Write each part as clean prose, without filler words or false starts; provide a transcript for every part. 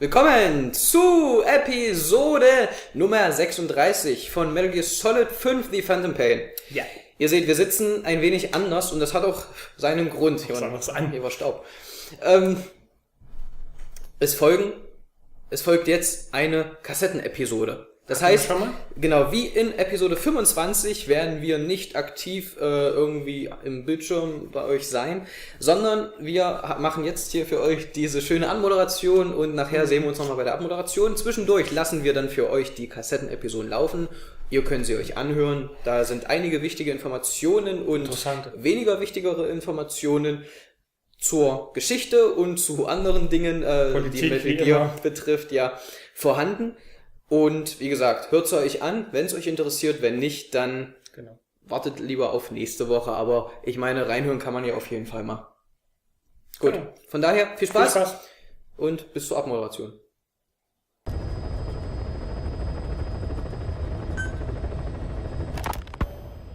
Willkommen zu Episode Nummer 36 von Metal Gear Solid 5 The Phantom Pain. Ja. Ihr seht, wir sitzen ein wenig anders und das hat auch seinen Grund. Hier war Staub. Es folgt jetzt eine Kassettenepisode. Das heißt, genau, wie in Episode 25 werden wir nicht aktiv irgendwie im Bildschirm bei euch sein, sondern wir machen jetzt hier für euch diese schöne Anmoderation und nachher sehen wir uns nochmal bei der Abmoderation. Zwischendurch lassen wir dann für euch die Kassettenepisoden laufen. Ihr könnt sie euch anhören. Da sind einige wichtige Informationen und weniger wichtigere Informationen zur Geschichte und zu anderen Dingen, die Metal Gear betrifft, ja, vorhanden. Und wie gesagt, hört es euch an, wenn es euch interessiert. Wenn nicht, dann wartet lieber auf nächste Woche. Aber ich meine, reinhören kann man ja auf jeden Fall mal. Gut, von daher viel Spaß und bis zur Abmoderation.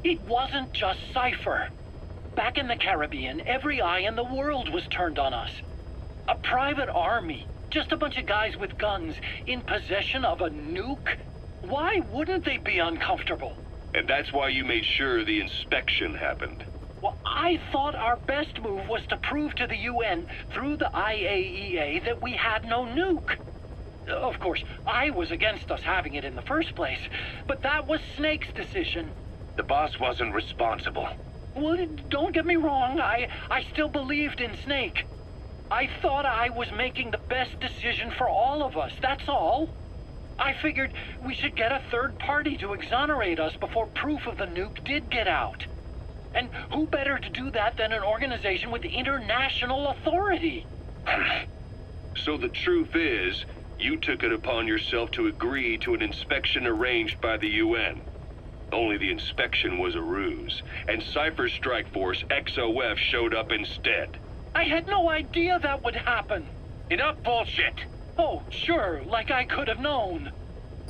It wasn't just Cypher. Back in the Caribbean, every eye in the world was turned on us. A private army. Just a bunch of guys with guns in possession of a nuke? Why wouldn't they be uncomfortable? And that's why you made sure the inspection happened. Well, I thought our best move was to prove to the UN through the IAEA that we had no nuke. Of course, I was against us having it in the first place, but that was Snake's decision. The boss wasn't responsible. Well, don't get me wrong, I still believed in Snake. I thought I was making the best decision for all of us, that's all. I figured we should get a third party to exonerate us before proof of the nuke did get out. And who better to do that than an organization with international authority? So the truth is, you took it upon yourself to agree to an inspection arranged by the UN. Only the inspection was a ruse, and Cypher's strike force, XOF, showed up instead. I had no idea that would happen. Enough bullshit! Oh, sure, like I could have known.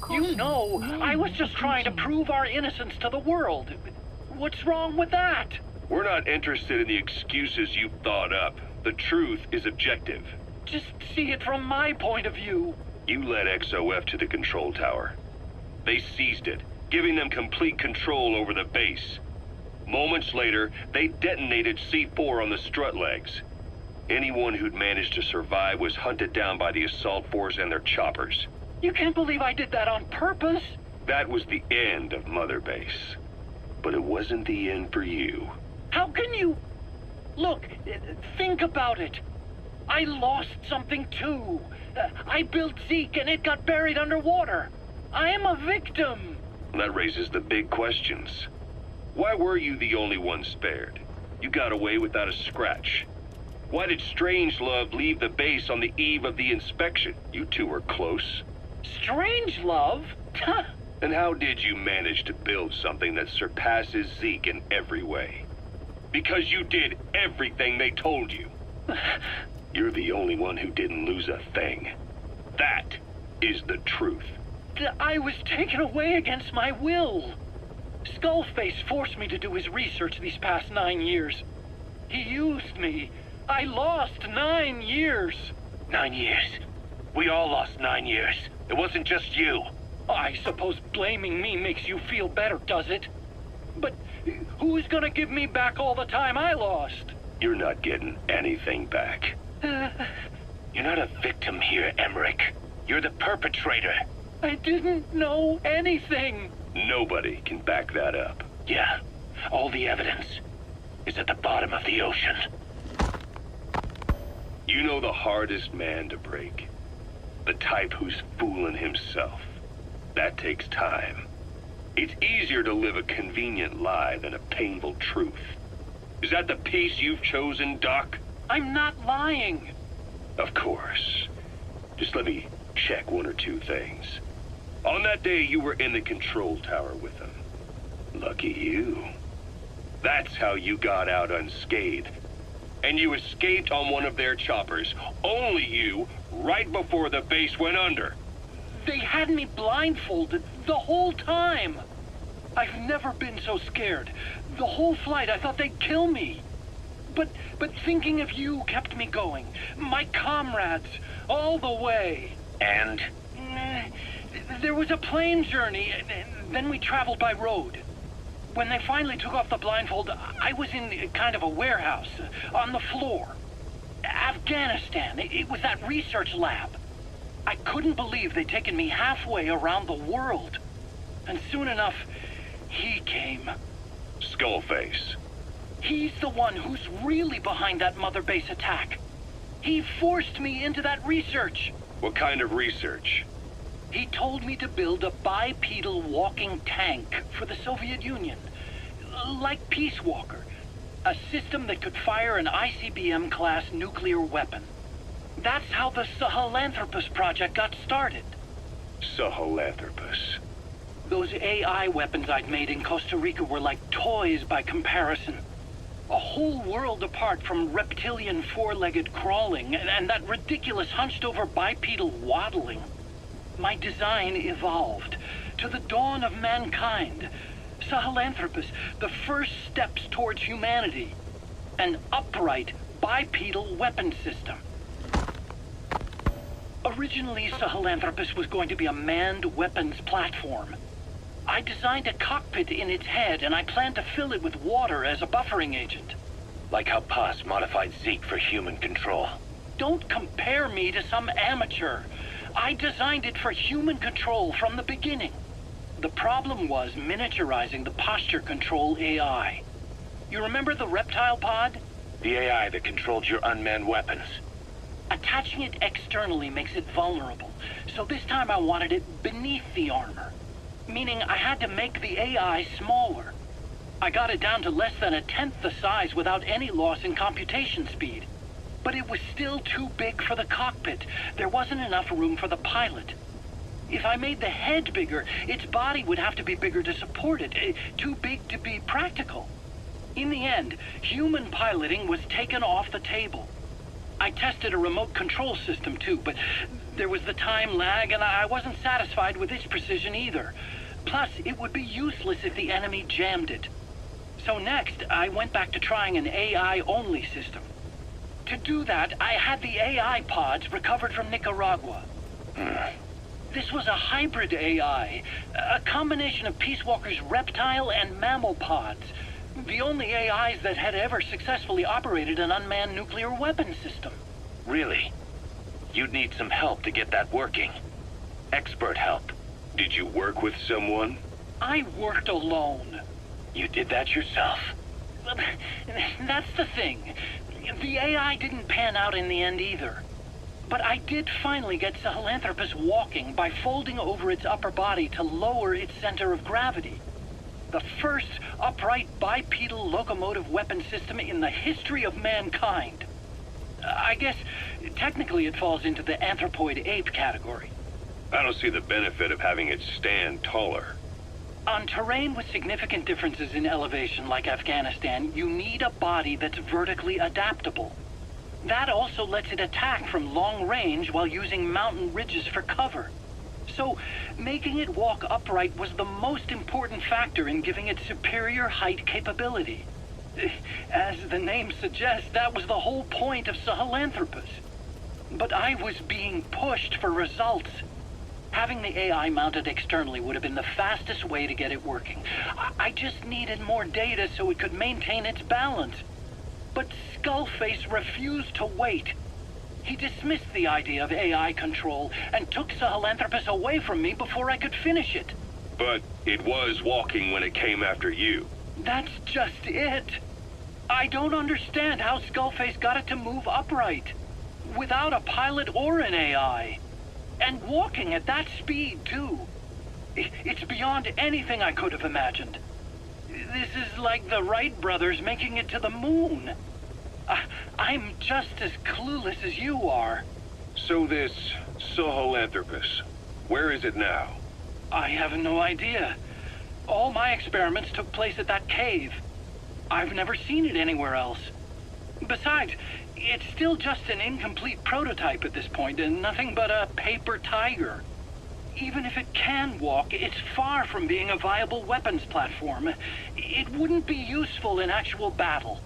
You know, I was just trying to prove our innocence to the world. What's wrong with that? We're not interested in the excuses you've thought up. The truth is objective. Just see it from my point of view. You led XOF to the control tower. They seized it, giving them complete control over the base. Moments later, they detonated C4 on the strut legs. Anyone who'd managed to survive was hunted down by the assault force and their choppers. You can't believe I did that on purpose. That was the end of Mother Base. But it wasn't the end for you. How can you... Look, think about it. I lost something too. I built Zeke and it got buried underwater. I am a victim. That raises the big questions. Why were you the only one spared? You got away without a scratch. Why did Strangelove leave the base on the eve of the inspection? You two were close. Strangelove? And how did you manage to build something that surpasses Zeke in every way? Because you did everything they told you. You're the only one who didn't lose a thing. That is the truth. I was taken away against my will. Skullface forced me to do his research these past 9 years. He used me. I lost 9 years. 9 years? We all lost 9 years. It wasn't just you. I suppose blaming me makes you feel better, does it? But who's gonna give me back all the time I lost? You're not getting anything back. You're not a victim here, Emmerich. You're the perpetrator. I didn't know anything. Nobody can back that up. Yeah, all the evidence is at the bottom of the ocean. You know the hardest man to break. The type who's fooling himself. That takes time. It's easier to live a convenient lie than a painful truth. Is that the piece you've chosen, Doc? I'm not lying. Of course. Just let me check one or two things. On that day, you were in the control tower with them. Lucky you. That's how you got out unscathed. And you escaped on one of their choppers. Only you, right before the base went under. They had me blindfolded the whole time. I've never been so scared. The whole flight, I thought they'd kill me. But thinking of you kept me going. My comrades, all the way. And? There was a plane journey, then we traveled by road. When they finally took off the blindfold, I was in kind of a warehouse, on the floor. Afghanistan, it was that research lab. I couldn't believe they'd taken me halfway around the world. And soon enough, he came. Skullface. He's the one who's really behind that mother base attack. He forced me into that research. What kind of research? He told me to build a bipedal walking tank for the Soviet Union. Like Peace Walker. A system that could fire an ICBM-class nuclear weapon. That's how the Sahelanthropus project got started. Sahelanthropus. Those AI weapons I'd made in Costa Rica were like toys by comparison. A whole world apart from reptilian four-legged crawling and that ridiculous hunched-over bipedal waddling. My design evolved to the dawn of mankind. Sahelanthropus, the first steps towards humanity. An upright bipedal weapon system. Originally, Sahelanthropus was going to be a manned weapons platform. I designed a cockpit in its head, and I planned to fill it with water as a buffering agent. Like how Paz modified Zeke for human control. Don't compare me to some amateur. I designed it for human control from the beginning. The problem was miniaturizing the posture control AI. You remember the reptile pod? The AI that controlled your unmanned weapons. Attaching it externally makes it vulnerable, so this time I wanted it beneath the armor. Meaning I had to make the AI smaller. I got it down to less than 1/10 the size without any loss in computation speed. But it was still too big for the cockpit. There wasn't enough room for the pilot. If I made the head bigger, its body would have to be bigger to support it. Too big to be practical. In the end, human piloting was taken off the table. I tested a remote control system too, but there was the time lag and I wasn't satisfied with its precision either. Plus, it would be useless if the enemy jammed it. So next, I went back to trying an AI-only system. To do that, I had the AI pods recovered from Nicaragua. This was a hybrid AI, a combination of Peace Walker's reptile and mammal pods. The only AIs that had ever successfully operated an unmanned nuclear weapon system. Really? You'd need some help to get that working. Expert help. Did you work with someone? I worked alone. You did that yourself? That's the thing. The AI didn't pan out in the end either. But I did finally get Sahelanthropus walking by folding over its upper body to lower its center of gravity. The first upright bipedal locomotive weapon system in the history of mankind. I guess technically it falls into the anthropoid ape category. I don't see the benefit of having it stand taller. On terrain with significant differences in elevation like Afghanistan, you need a body that's vertically adaptable. That also lets it attack from long range while using mountain ridges for cover. So, making it walk upright was the most important factor in giving it superior height capability. As the name suggests, that was the whole point of Sahelanthropus. But I was being pushed for results. Having the AI mounted externally would have been the fastest way to get it working. I just needed more data so it could maintain its balance. But Skullface refused to wait. He dismissed the idea of AI control and took Sahelanthropus away from me before I could finish it. But it was walking when it came after you. That's just it. I don't understand how Skullface got it to move upright, without a pilot or an AI. And walking at that speed, too. It's beyond anything I could have imagined. This is like the Wright brothers making it to the moon. I'm just as clueless as you are. So this Sahelanthropus, where is it now? I have no idea. All my experiments took place at that cave. I've never seen it anywhere else. Besides, it's still just an incomplete prototype at this point, and nothing but a paper tiger. Even if it can walk, it's far from being a viable weapons platform. It wouldn't be useful in actual battle.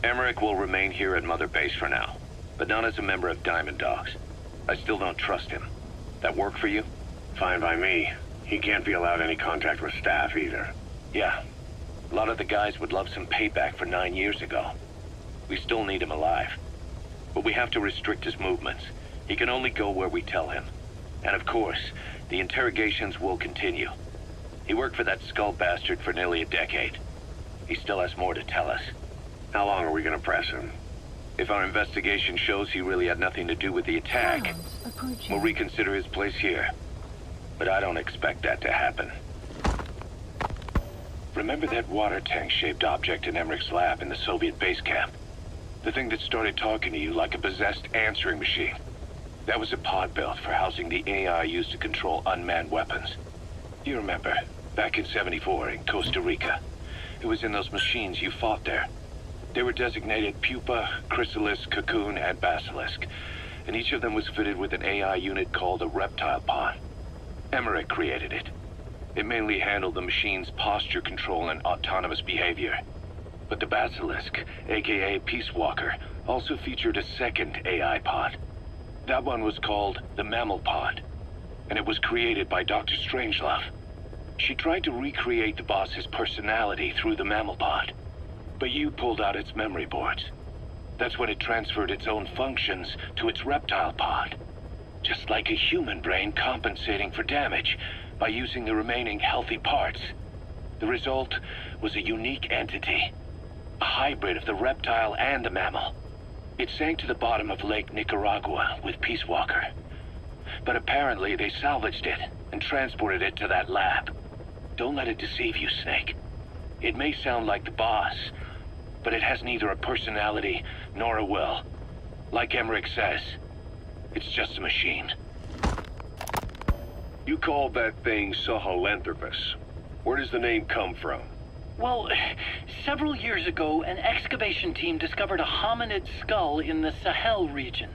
Emmerich will remain here at Mother Base for now, but not as a member of Diamond Dogs. I still don't trust him. That work for you? Fine by me. He can't be allowed any contact with staff either. Yeah. A lot of the guys would love some payback for 9 years ago. We still need him alive. But we have to restrict his movements. He can only go where we tell him. And of course, the interrogations will continue. He worked for that skull bastard for nearly a decade. He still has more to tell us. How long are we gonna press him? If our investigation shows he really had nothing to do with the attack, we'll reconsider his place here. But I don't expect that to happen. Remember that water tank-shaped object in Emmerich's lab in the Soviet base camp? The thing that started talking to you like a possessed answering machine. That was a pod built for housing the AI used to control unmanned weapons. You remember, back in '74 in Costa Rica. It was in those machines you fought there. They were designated Pupa, Chrysalis, Cocoon, and Basilisk, and each of them was fitted with an AI unit called a reptile pod. Emmerich created it. It mainly handled the machine's posture control and autonomous behavior. But the Basilisk, aka Peace Walker, also featured a second AI pod. That one was called the Mammal Pod, and it was created by Dr. Strangelove. She tried to recreate the boss's personality through the Mammal Pod, but you pulled out its memory boards. That's when it transferred its own functions to its reptile pod. Just like a human brain compensating for damage by using the remaining healthy parts. The result was a unique entity, a hybrid of the reptile and the mammal. It sank to the bottom of Lake Nicaragua with Peace Walker. But apparently they salvaged it and transported it to that lab. Don't let it deceive you, Snake. It may sound like the boss, but it has neither a personality nor a will. Like Emmerich says, it's just a machine. You called that thing Sahelanthropus. Where does the name come from? Well, several years ago, an excavation team discovered a hominid skull in the Sahel region.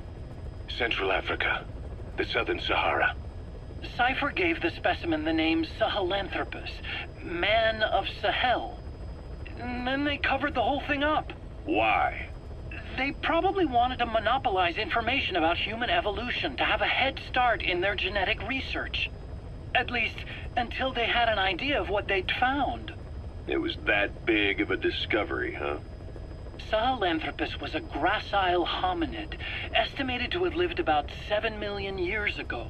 Central Africa, the Southern Sahara. Cypher gave the specimen the name Sahelanthropus, man of Sahel. And then they covered the whole thing up. Why? They probably wanted to monopolize information about human evolution to have a head start in their genetic research. At least, until they had an idea of what they'd found. It was that big of a discovery, huh? Sahelanthropus was a gracile hominid, estimated to have lived about 7 million years ago.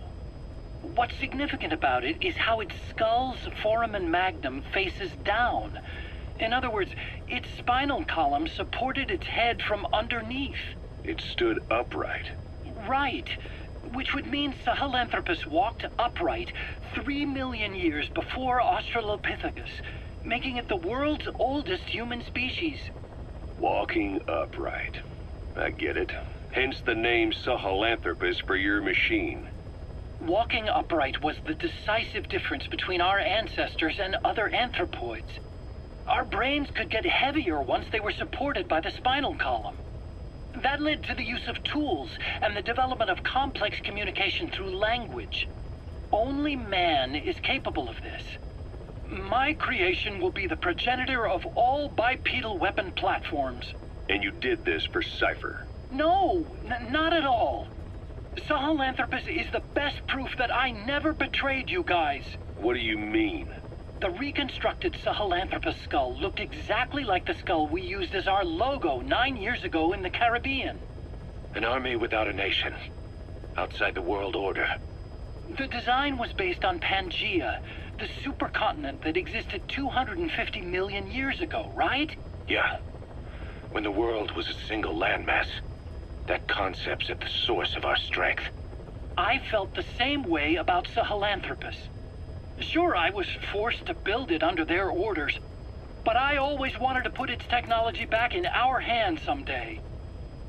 What's significant about it is how its skull's foramen magnum faces down. In other words, its spinal column supported its head from underneath. It stood upright. Right. Which would mean Sahelanthropus walked upright 3 million years before Australopithecus, making it the world's oldest human species. Walking upright. I get it. Hence the name Sahelanthropus for your machine. Walking upright was the decisive difference between our ancestors and other anthropoids. Our brains could get heavier once they were supported by the spinal column. That led to the use of tools and the development of complex communication through language. Only man is capable of this. My creation will be the progenitor of all bipedal weapon platforms. And you did this for Cypher? No, not at all. Sahelanthropus is the best proof that I never betrayed you guys. What do you mean? The reconstructed Sahelanthropus skull looked exactly like the skull we used as our logo 9 years ago in the Caribbean. An army without a nation. Outside the world order. The design was based on Pangaea, the supercontinent that existed 250 million years ago, right? Yeah. When the world was a single landmass. That concept's at the source of our strength. I felt the same way about Sahelanthropus. Sure, I was forced to build it under their orders, but I always wanted to put its technology back in our hands someday.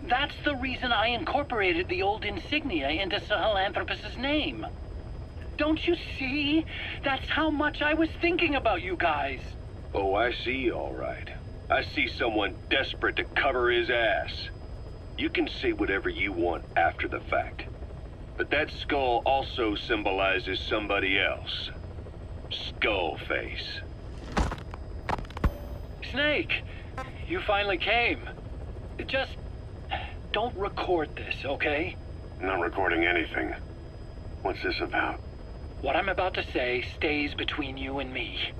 That's the reason I incorporated the old insignia into Sahelanthropus's name. Don't you see? That's how much I was thinking about you guys. Oh, I see, all right. I see someone desperate to cover his ass. You can say whatever you want after the fact. But that skull also symbolizes somebody else. Skullface. Snake, you finally came. Just don't record this, okay? I'm not recording anything. What's this about? What I'm about to say stays between you and me.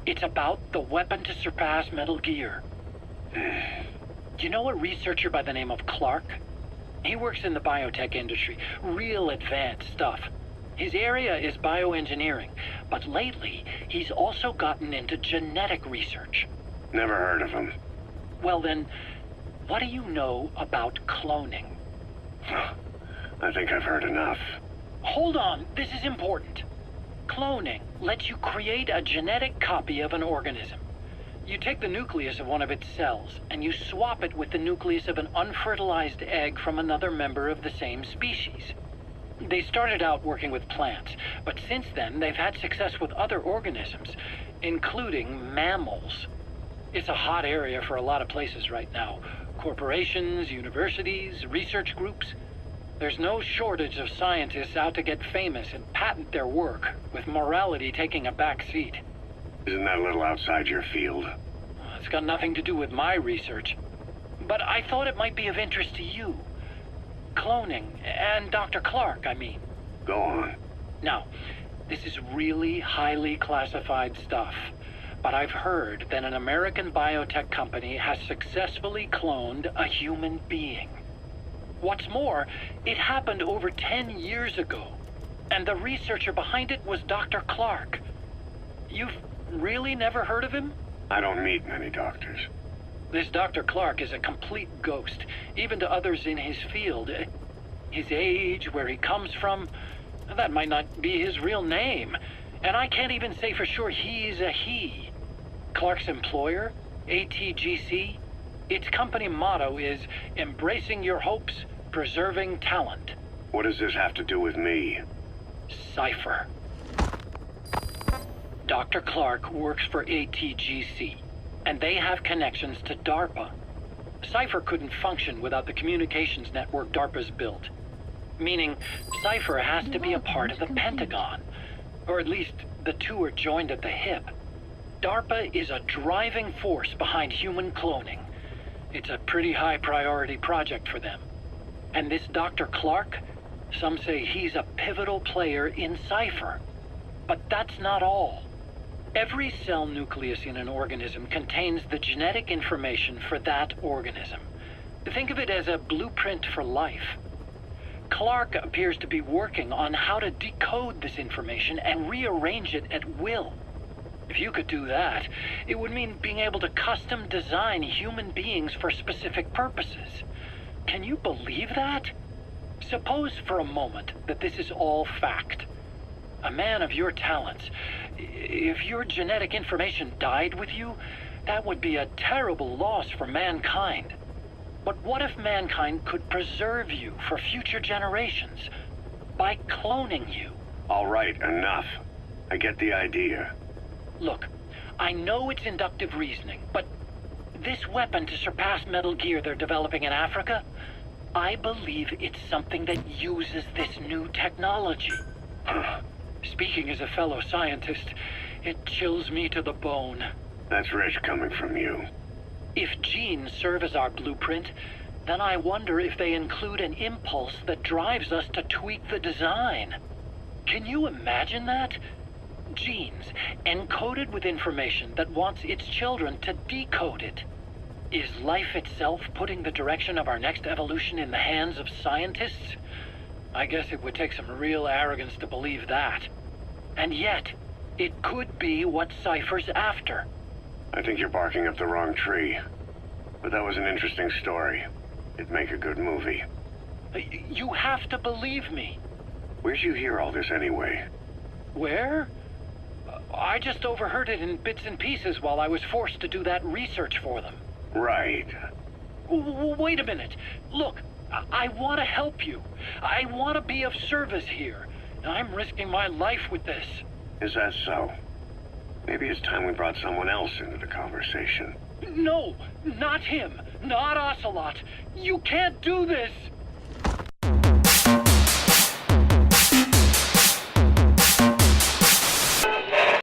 It's about the weapon to surpass Metal Gear. Do you know a researcher by the name of Clark? He works in the biotech industry, real advanced stuff. His area is bioengineering, but lately he's also gotten into genetic research. Never heard of him. Well then, what do you know about cloning? I think I've heard enough. Hold on, this is important. Cloning lets you create a genetic copy of an organism. You take the nucleus of one of its cells, and you swap it with the nucleus of an unfertilized egg from another member of the same species. They started out working with plants, but since then they've had success with other organisms, including mammals. It's a hot area for a lot of places right now. Corporations, universities, research groups. There's no shortage of scientists out to get famous and patent their work, with morality taking a back seat. Isn't that a little outside your field? It's got nothing to do with my research. But I thought it might be of interest to you. Cloning, and Dr. Clark, I mean. Go on. Now, this is really highly classified stuff, but I've heard that an American biotech company has successfully cloned a human being. What's more, it happened over 10 years ago, and the researcher behind it was Dr. Clark. You've really never heard of him? I don't meet many doctors. This Dr. Clark is a complete ghost, even to others in his field. His age, where he comes from, that might not be his real name. And I can't even say for sure he's a he. Clark's employer, ATGC, its company motto is embracing your hopes, preserving talent. What does this have to do with me? Cypher. Dr. Clark works for ATGC, and they have connections to DARPA. Cypher couldn't function without the communications network DARPA's built. Meaning, Cypher has to be a part of the Pentagon. Or at least, the two are joined at the hip. DARPA is a driving force behind human cloning. It's a pretty high priority project for them. And this Dr. Clark, some say he's a pivotal player in Cypher. But that's not all. Every cell nucleus in an organism contains the genetic information for that organism. Think of it as a blueprint for life. Clark appears to be working on how to decode this information and rearrange it at will. If you could do that, it would mean being able to custom design human beings for specific purposes. Can you believe that? Suppose for a moment that this is all fact. A man of your talents, if your genetic information died with you, that would be a terrible loss for mankind. But what if mankind could preserve you for future generations by cloning you? All right, enough. I get the idea. Look, I know it's inductive reasoning, but this weapon to surpass Metal Gear they're developing in Africa, I believe it's something that uses this new technology. Speaking as a fellow scientist, it chills me to the bone. That's rich coming from you. If genes serve as our blueprint, then I wonder if they include an impulse that drives us to tweak the design. Can you imagine that? Genes, encoded with information that wants its children to decode it. Is life itself putting the direction of our next evolution in the hands of scientists? I guess it would take some real arrogance to believe that. And yet, it could be what Cypher's after. I think you're barking up the wrong tree. But that was an interesting story. It'd make a good movie. You have to believe me. Where'd you hear all this anyway? Where? I just overheard it in bits and pieces while I was forced to do that research for them. Right. Wait a minute. Look, I want to help you. I want to be of service here. I'm risking my life with this. Is that so? Maybe it's time we brought someone else into the conversation. No, not him. Not Ocelot. You can't do this.